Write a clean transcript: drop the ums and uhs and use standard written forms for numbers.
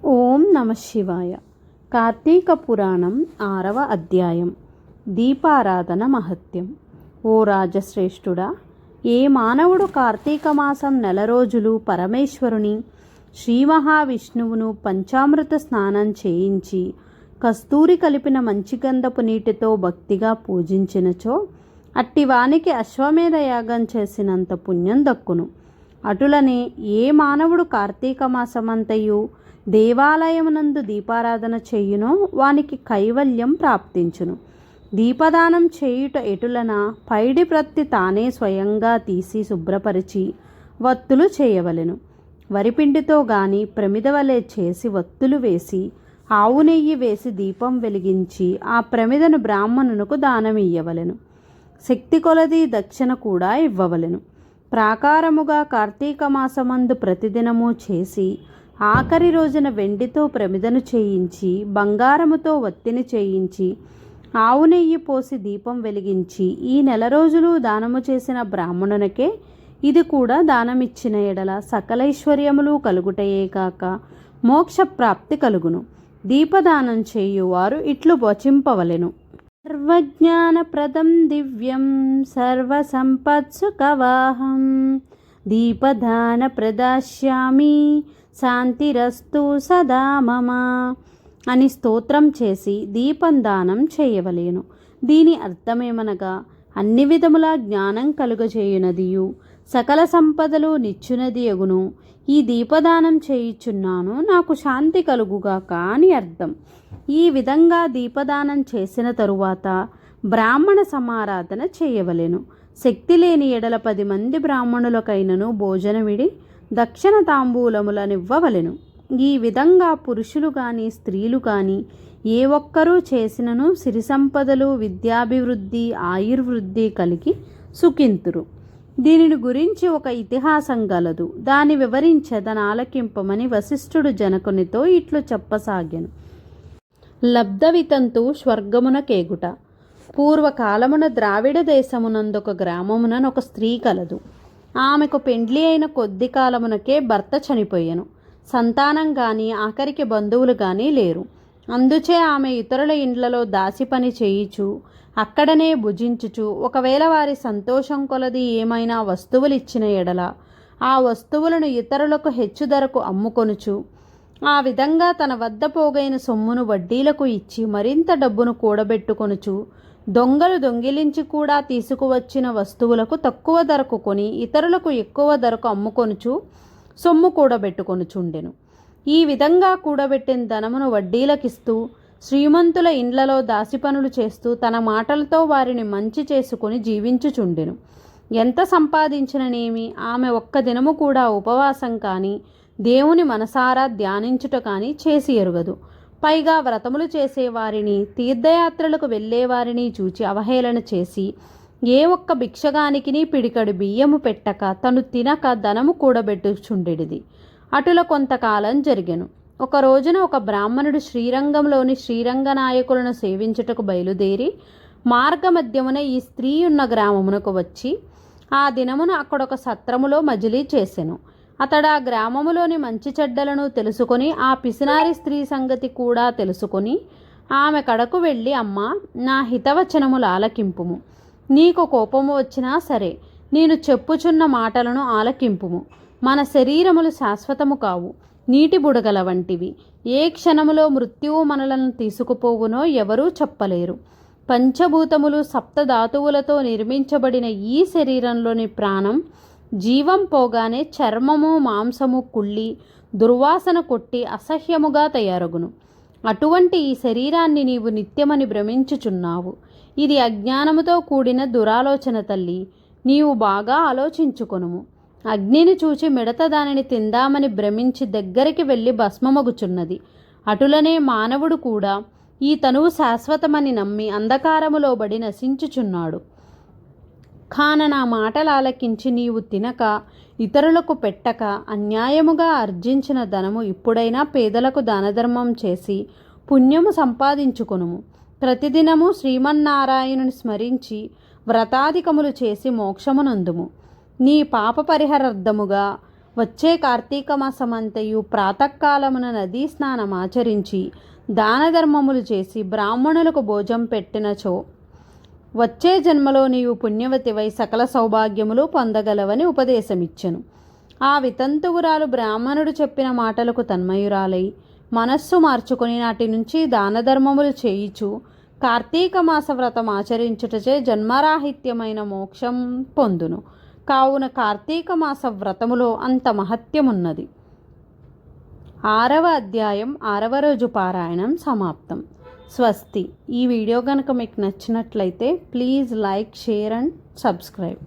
ఓం నమ శివాయ. కార్తీక పురాణం 6వ అధ్యాయం. దీపారాధన మహత్యం. ఓ రాజశ్రేష్ఠుడా, ఏ మానవుడు కార్తీక మాసం నెల రోజులు పరమేశ్వరుని శ్రీ మహావిష్ణువును పంచామృత స్నానం చేయించి కస్తూరి కలిపిన మంచి గంధపు నీటితో భక్తిగా పూజించినచో అట్టివానికి అశ్వమేధ యాగం చేసినంత పుణ్యం దక్కును. అటులనే ఏ మానవుడు కార్తీక మాసమంతయు దేవాలయమునందు దీపారాధన చేయునో వానికి కైవల్యం ప్రాప్తించును. దీపదానం చేయుట ఎటులన పైడి ప్రత్తి తానే స్వయంగా తీసి శుభ్రపరిచి వత్తులు చేయవలెను. వరిపిండితో గాని ప్రమిదవలే చేసి వత్తులు వేసి ఆవు నెయ్యి వేసి దీపం వెలిగించి ఆ ప్రమిదను బ్రాహ్మణునకు దానమియ్యవలెను. శక్తి కొలది దక్షిణ కూడా ఇవ్వవలెను. ప్రాకారముగా కార్తీక మాసమందు ప్రతిదినము చేసి ఆఖరి రోజున వెండితో ప్రమిదను చేయించి బంగారముతో వత్తిని చేయించి ఆవు నెయ్యి పోసి దీపం వెలిగించి ఈ నెల రోజులు దానము చేసిన బ్రాహ్మణునకే ఇది కూడా దానమిచ్చిన ఎడల సకలైశ్వర్యములు కలుగుటయే కాక మోక్షప్రాప్తి కలుగును. దీపదానం చేయువారు ఇట్లు వచింపవలెను. సర్వజ్ఞానప్రదం దివ్యం సర్వసంపత్సుఖవాహం దీపదాన ప్రదాస్యామి శాంతిరస్తు సదా మమ అని స్తోత్రం చేసి దీపం దానం చేయవలేను. దీని అర్థమేమనగా అన్ని విధముల జ్ఞానం కలుగజేయునదియు సకల సంపదలు నిచ్చునది యగును. ఈ దీపదానం చేయుచున్నాను, నాకు శాంతి కలుగుగాక అని అర్థం. ఈ విధంగా దీపదానం చేసిన తరువాత బ్రాహ్మణ సమారాధన చేయవలెను. శక్తి లేని ఎడల 10 మంది బ్రాహ్మణులకైనను భోజనమిడి దక్షిణ తాంబూలములనివ్వవలెను. ఈ విధంగా పురుషులు కానీ స్త్రీలు కానీ ఏ ఒక్కరూ చేసినను సిరి సంపదలు విద్యాభివృద్ధి ఆయుర్వృద్ధి కలిగి సుఖింతురు. దీనిని గురించి ఒక ఇతిహాసం గలదు, దాని వివరించెదనాలకింపమని వశిష్ఠుడు జనకునితో ఇట్లు చెప్పసాగెను. లబ్ధవితంతు స్వర్గమున కేగుట. పూర్వకాలమున ద్రావిడ దేశమునందొక గ్రామమునొక స్త్రీ కలదు. ఆమెకు పెండ్లి అయిన కొద్ది కాలమునకే భర్త చనిపోయెను. సంతానం కానీ ఆఖరికి బంధువులు కానీ లేరు. అందుచే ఆమె ఇతరుల ఇండ్లలో దాసి పని చేయుచు అక్కడనే భుజించుచు ఒకవేళ వారి సంతోషం కొలది ఏమైనా వస్తువులు ఇచ్చిన ఎడల ఆ వస్తువులను ఇతరులకు హెచ్చు ధరకు అమ్ముకొనుచు ఆ విధంగా తన వద్ద పోగైన సొమ్మును వడ్డీలకు ఇచ్చి మరింత డబ్బును కూడబెట్టుకొనుచు దొంగలు దొంగిలించి కూడా తీసుకువచ్చిన వస్తువులకు తక్కువ ధరకు కొని ఇతరులకు ఎక్కువ ధరకు అమ్ముకొనుచు సొమ్ము కూడబెట్టుకొనుచుండెను. ఈ విధంగా కూడబెట్టిన ధనమును వడ్డీలకిస్తూ శ్రీమంతుల ఇండ్లలో దాసిపనులు చేస్తూ తన మాటలతో వారిని మంచి చేసుకుని జీవించుచుండెను. ఎంత సంపాదించిననేమి ఆమె ఒక్క దినము కూడా ఉపవాసం కానీ దేవుని మనసారా ధ్యానించుట కానీ చేసి ఎరుగదు. పైగా వ్రతములు చేసేవారిని తీర్థయాత్రలకు వెళ్ళేవారిని చూచి అవహేళన చేసి ఏ ఒక్క భిక్షగానికిని పిడికడు బియ్యము పెట్టక తను తినక ధనము కూడబెట్టుచుండెడిది. అటుల కొంతకాలం జరిగెను. ఒక రోజున ఒక బ్రాహ్మణుడు శ్రీరంగంలోని శ్రీరంగనాయకులను సేవించుటకు బయలుదేరి మార్గమధ్యమున ఈ స్త్రీ ఉన్న గ్రామమునకు వచ్చి ఆ దినమున అక్కడొక సత్రములో మజిలీ చేసెను. అతడు ఆ గ్రామములోని మంచి చెడ్డలను తెలుసుకొని ఆ పిసినారి స్త్రీ సంగతి కూడా తెలుసుకొని ఆమె కడకు వెళ్ళి, అమ్మా, నా హితవచనములు ఆలకింపుము. నీకు కోపము వచ్చినా సరే నేను చెప్పుచున్న మాటలను ఆలకింపుము. మన శరీరములు శాశ్వతము కావు, నీటి బుడగల వంటివి. ఏ క్షణములో మృత్యువు మనలను తీసుకుపోవునో ఎవరూ చెప్పలేరు. పంచభూతములు సప్తధాతువులతో నిర్మించబడిన ఈ శరీరంలోని ప్రాణం జీవం పోగానే చర్మము మాంసము కుళ్ళి దుర్వాసన కొట్టి అసహ్యముగా తయారగును. అటువంటి ఈ శరీరాన్ని నీవు నిత్యమని భ్రమించుచున్నావు. ఇది అజ్ఞానముతో కూడిన దురాలోచన తల్లి. నీవు బాగా ఆలోచించుకొనుము. అగ్నిని చూచి మిడత దానిని తిందామని భ్రమించి దగ్గరికి వెళ్ళి భస్మమగుచున్నది. అటులనే మానవుడు కూడా ఈ తనువు శాశ్వతమని నమ్మి అంధకారములో బడి నశించుచున్నాడు. కాన నా మాటలు ఆలకించి నీవు తినక ఇతరులకు పెట్టక అన్యాయముగా ఆర్జించిన ధనము ఇప్పుడైనా పేదలకు దానధర్మం చేసి పుణ్యము సంపాదించుకొనుము. ప్రతిదినము శ్రీమన్నారాయణుని స్మరించి వ్రతాధికములు చేసి మోక్షమునందుము. నీ పాప పరిహారార్థముగా వచ్చే కార్తీక మాసమంతయు ప్రాతకాలమున నదీ స్నానం ఆచరించి దాన ధర్మములు చేసి బ్రాహ్మణులకు భోజం పెట్టినచో వచ్చే జన్మలో నీవు పుణ్యవతివై సకల సౌభాగ్యములు పొందగలవని ఉపదేశమిచ్చెను. ఆ వితంతువురాలు బ్రాహ్మణుడు చెప్పిన మాటలకు తన్మయురాలై మనస్సు మార్చుకొని నాటి నుంచి దాన ధర్మములు చేయిచు కార్తీక మాస వ్రతం ఆచరించుటచే జన్మరాహిత్యమైన మోక్షం పొందును. కావున కార్తీక మాస వ్రతములో అంత మహత్యమున్నది. 6వ అధ్యాయం 6వ రోజు పారాయణం సమాప్తం. స్వస్తి. ఈ వీడియో కనుక మీకు నచ్చినట్లయితే please like, share and subscribe.